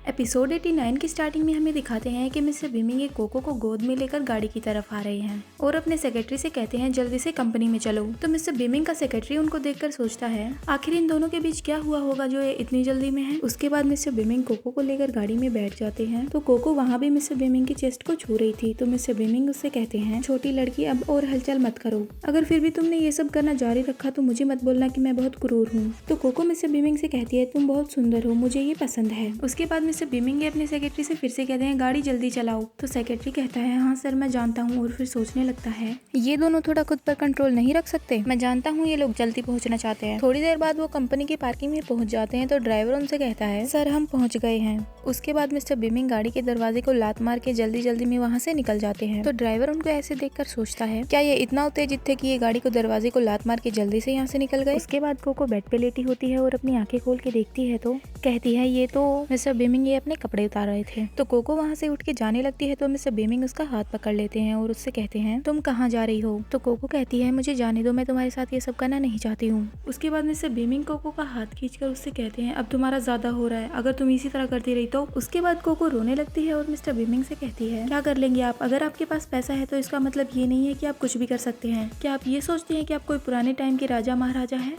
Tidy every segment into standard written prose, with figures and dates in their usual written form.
Episode 89 की starting में हमें दिखाते हैं कि मिस्टर बिमिंग कोको को गोद में लेकर गाड़ी की तरफ आ रहे हैं और अपने सेक्रेटरी से कहते हैं जल्दी से कंपनी में चलो। तो मिस्टर बिमिंग का सेक्रेटरी उनको देखकर सोचता है आखिर इन दोनों के बीच क्या हुआ होगा जो ये इतनी जल्दी में है। उसके बाद मिस्टर बिमिंग कोको को लेकर गाड़ी में बैठ जाते हैं तो कोको वहाँ भी मिस्टर बिमिंग की चेस्ट को छू रही थी। तो मिस्टर बिमिंग उससे कहते हैं छोटी लड़की अब और हलचल मत करो, अगर फिर भी तुमने ये सब करना जारी रखा तो मुझे मत बोलना कि मैं बहुत क्रूर हूँ। तो कोको मिस्टर बिमिंग से कहती है तुम बहुत सुंदर हो, मुझे ये पसंद है। उसके बाद मिस्टर बिमिंग अपने सेक्रेटरी से फिर से कहते हैं गाड़ी जल्दी चलाओ। तो सेक्रेटरी कहता है हाँ सर मैं जानता हूँ, और फिर सोचने लगता है ये दोनों थोड़ा खुद पर कंट्रोल नहीं रख सकते, मैं जानता हूँ ये लोग जल्दी पहुँचना चाहते हैं। थोड़ी देर बाद वो कंपनी की पार्किंग में पहुँच जाते हैं तो ड्राइवर उनसे कहता है सर हम पहुँच गए हैं। उसके बाद मिस्टर बिमिंग गाड़ी के दरवाजे को लात मार के जल्दी जल्दी में वहाँ से निकल जाते हैं। तो ड्राइवर उनको ऐसे देखकर सोचता है क्या ये इतना उत्तेजित थे कि ये गाड़ी को दरवाजे को लात मार के जल्दी से यहाँ से निकल गए। उसके बाद कोको बेड पे लेटी होती है और अपनी आंखें खोल के देखती है तो कहती है ये तो मिस्टर बिमिंग ये अपने कपड़े उतार रहे थे। तो कोको वहाँ से उठ के जाने लगती है तो मिस्टर बिमिंग उसका हाथ पकड़ लेते हैं और उससे कहते हैं तुम कहाँ जा रही हो। तो कोको कहती है मुझे जाने दो, मैं तुम्हारे साथ ये सब करना नहीं चाहती हूँ। उसके बाद मिस्टर बिमिंग कोको का हाथ खींचकर उससे कहते हैं अब तुम्हारा ज्यादा हो रहा है, अगर तुम इसी तरह करती रही तो। उसके बाद कोको रोने लगती है और मिस्टर बिमिंग से कहती है क्या कर लेंगे आप, अगर आपके पास पैसा है तो इसका मतलब ये नहीं है कि आप कुछ भी कर सकते हैं। क्या आप ये सोचते हैं कि आप कोई पुराने टाइम के राजा महाराजा हैं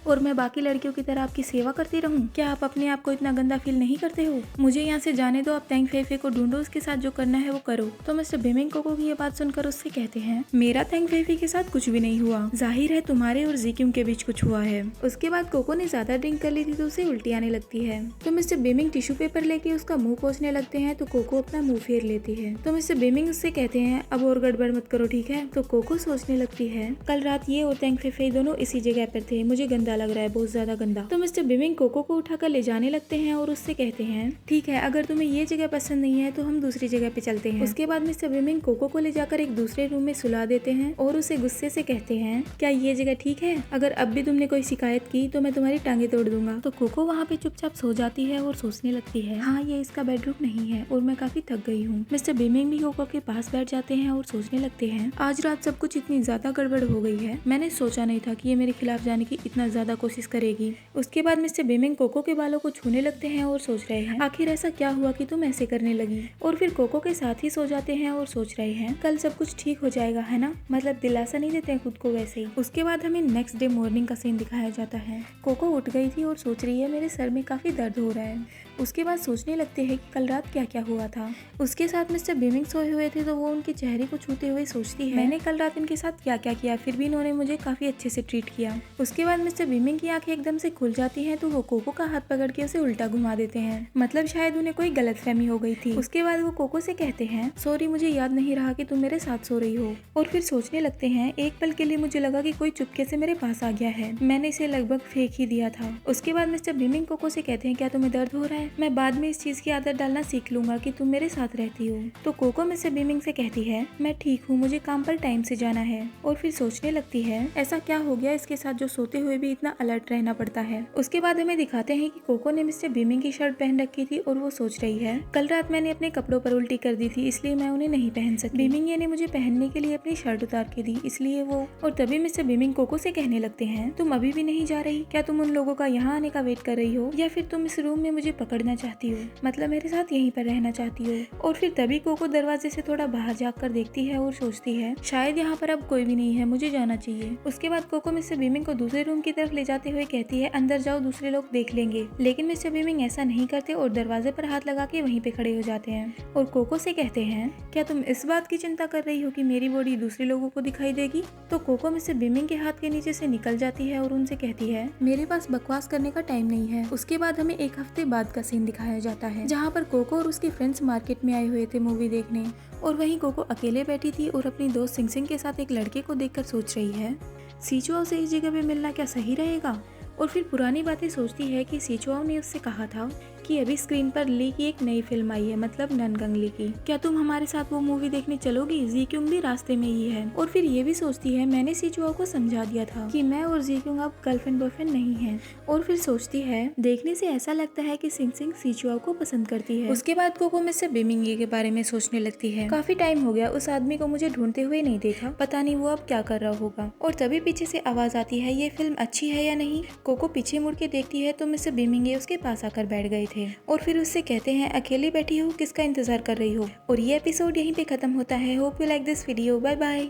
और मैं बाकी लड़कियों की तरह आपकी सेवा करती रहूं? क्या आप अपने आप को इतना गंदा फील नहीं करते हो? मुझे यहाँ से जाने दो, आप तेंग फेफे को ढूंढो, उसके साथ जो करना है वो करो। तो मिस्टर बिमिंग कोको की ये बात सुनकर उससे कहते हैं मेरा तेंग फेफे के साथ कुछ भी नहीं हुआ, जाहिर है तुम्हारे और जीक्यूम के बीच कुछ हुआ है। उसके बाद कोको ने ज्यादा ड्रिंक कर ली थी तो उसे उल्टी आने लगती है। तो मिस्टर बिमिंग टिश्यू पेपर लेके उसका मुंह पोंछने लगते हैं तो कोको अपना मुंह फेर लेती है। तो मिस्टर बिमिंग उससे कहते हैं अब और गड़बड़ मत करो ठीक है। तो कोको सोचने लगती है कल रात ये और तेंग फेफे दोनों इसी जगह पर थे, मुझे गंदा लग रहा है, बहुत ज्यादा गंदा। तो मिस्टर बिमिंग कोको को उठाकर ले जाने लगते हैं और उससे कहते हैं ठीक है अगर तुम्हें ये जगह पसंद नहीं है तो हम दूसरी जगह पे चलते हैं। उसके बाद मिस्टर बिमिंग कोको को ले जाकर एक दूसरे रूम में सुला देते हैं और उसे गुस्से से कहते हैं क्या ये जगह ठीक है, अगर अब भी तुमने कोई शिकायत की तो मैं तुम्हारी टांगे तोड़ दूंगा। तो कोको वहाँ पे चुपचाप सो जाती है और सोचने लगती है हाँ ये इसका बेडरूम नहीं है और मैं काफी थक गई हूँ। मिस्टर बिमिंग भी कोको के पास बैठ जाते हैं और सोचने लगते हैं आज रात सब कुछ इतनी ज्यादा गड़बड़ हो गई है, मैंने सोचा नहीं था कि ये मेरे खिलाफ जाने की इतना ज्यादा कोशिश करेगी। उसके बाद मिस्टर बिमिंग कोको के बालों को छूने लगते हैं और सोच रहे हैं आखिर ऐसा क्या हुआ कि तुम ऐसे करने लगी। और फिर कोको के साथ ही सो जाते हैं और सोच रहे हैं कल सब कुछ ठीक हो जाएगा है ना, मतलब दिलासा नहीं देते हैं खुद को वैसे ही। उसके बाद हमें नेक्स्ट डे मॉर्निंग का सीन दिखाया जाता है। कोको उठ गई थी और सोच रही है मेरे सर में काफी दर्द हो रहा है। उसके बाद सोचने लगते हैं कि कल रात क्या क्या हुआ था। उसके साथ मिस्टर बिमिंग सोए हुए थे तो वो उनके चेहरे को छूते हुए सोचती है मैंने कल रात इनके साथ क्या क्या किया, फिर भी इन्होंने मुझे काफी अच्छे से ट्रीट किया। उसके बाद मिस्टर बिमिंग की आंखें एकदम से खुल जाती हैं तो वो कोको का हाथ पकड़ के उसे उल्टा घुमा देते हैं, मतलब शायद उन्हें कोई गलतफहमी हो गई थी। उसके बाद वो कोको से कहते हैं सॉरी मुझे याद नहीं रहा कि तुम मेरे साथ सो रही हो। और फिर सोचने लगते हैं एक पल के लिए मुझे लगा कि कोई चुपके से मेरे पास आ गया है, मैंने इसे लगभग फेंक ही दिया था। उसके बाद मिस्टर बिमिंग कोको से कहते हैं क्या तुम्हें दर्द हो रहा है, मैं बाद में इस चीज की आदत डालना सीख लूंगा कि तुम मेरे साथ रहती हो। तो कोको मिस्टर बिमिंग से कहती है मैं ठीक हूँ, मुझे काम पर टाइम से जाना है। और फिर सोचने लगती है ऐसा क्या हो गया इसके साथ जो सोते हुए भी इतना अलर्ट रहना पड़ता है। उसके बाद हमें दिखाते हैं कि कोको ने मिस्टर बिमिंग की शर्ट पहन रखी थी और वो सोच रही है कल रात मैंने अपने कपड़ों पर उल्टी कर दी थी इसलिए मैं उन्हें नहीं पहन सकती, बिमिंग ने मुझे पहनने के लिए अपनी शर्ट उतार के दी इसलिए वो। और तभी मिस्टर बिमिंग कोको से कहने लगते हैं तुम अभी भी नहीं जा रही, क्या तुम उन लोगों का यहाँ आने का वेट कर रही हो या फिर तुम इस रूम में मुझे पकड़ना चाहती हो, मतलब मेरे साथ यहीं पर रहना चाहती हो। और फिर तभी कोको दरवाजे से थोड़ा बाहर जाकर देखती है और सोचती है शायद यहाँ पर अब कोई भी नहीं है, मुझे जाना चाहिए। उसके बाद कोको मिस्टर बिमिंग को दूसरे रूम की तरफ ले जाते हुए कहती है अंदर जाओ दूसरे लोग देख लेंगे, लेकिन मिस्टर बिमिंग ऐसा नहीं करते और दरवाजे पर हाथ लगा के वहीं पे खड़े हो जाते हैं और कोको से कहते हैं क्या तुम इस बात की चिंता कर रही हो कि मेरी बॉडी दूसरे लोगों को दिखाई देगी। तो कोको मिस्टर बिमिंग के हाथ के नीचे से निकल जाती है और उनसे कहती है मेरे पास बकवास करने का टाइम नहीं है। उसके बाद हमें एक हफ्ते बाद का सीन दिखाया जाता है जहाँ पर कोको और उसके फ्रेंड्स मार्केट में आए हुए थे मूवी देखने और वहीं कोको अकेले बैठी थी और अपनी दोस्त सिंग सिंग के साथ एक लड़के को देखकर सोच रही है सीचुआओ से इस जगह पे मिलना क्या सही रहेगा। और फिर पुरानी बातें सोचती है कि सीचुआओ ने उससे कहा था कि अभी स्क्रीन पर ली की एक नई फिल्म आई है, मतलब ननगंगली की, क्या तुम हमारे साथ वो मूवी देखने चलोगी, जीक्यूंग भी रास्ते में ही है। और फिर ये भी सोचती है मैंने सीचुआओ को समझा दिया था कि मैं और जीक्यूंग अब गर्लफ्रेंड बॉयफ्रेंड नहीं है। और फिर सोचती है देखने से ऐसा लगता है कि सिंग सिंग सीचुआओ को पसंद करती है। उसके बाद कोको मिस्टर बिमिंग के बारे में सोचने लगती है काफी टाइम हो गया उस आदमी को मुझे ढूंढते हुए नहीं देखा, पता नहीं वो अब क्या कर रहा होगा। और तभी पीछे से आवाज आती है ये फिल्म अच्छी है या नहीं। कोको पीछे मुड़ के देखती है तो मिस्टर बिमिंग उसके पास आकर बैठ गए थे। थे और फिर उससे कहते हैं अकेली बैठी हो, किसका इंतजार कर रही हो। और ये एपिसोड यहीं पे खत्म होता है। Hope you like this video. Bye bye.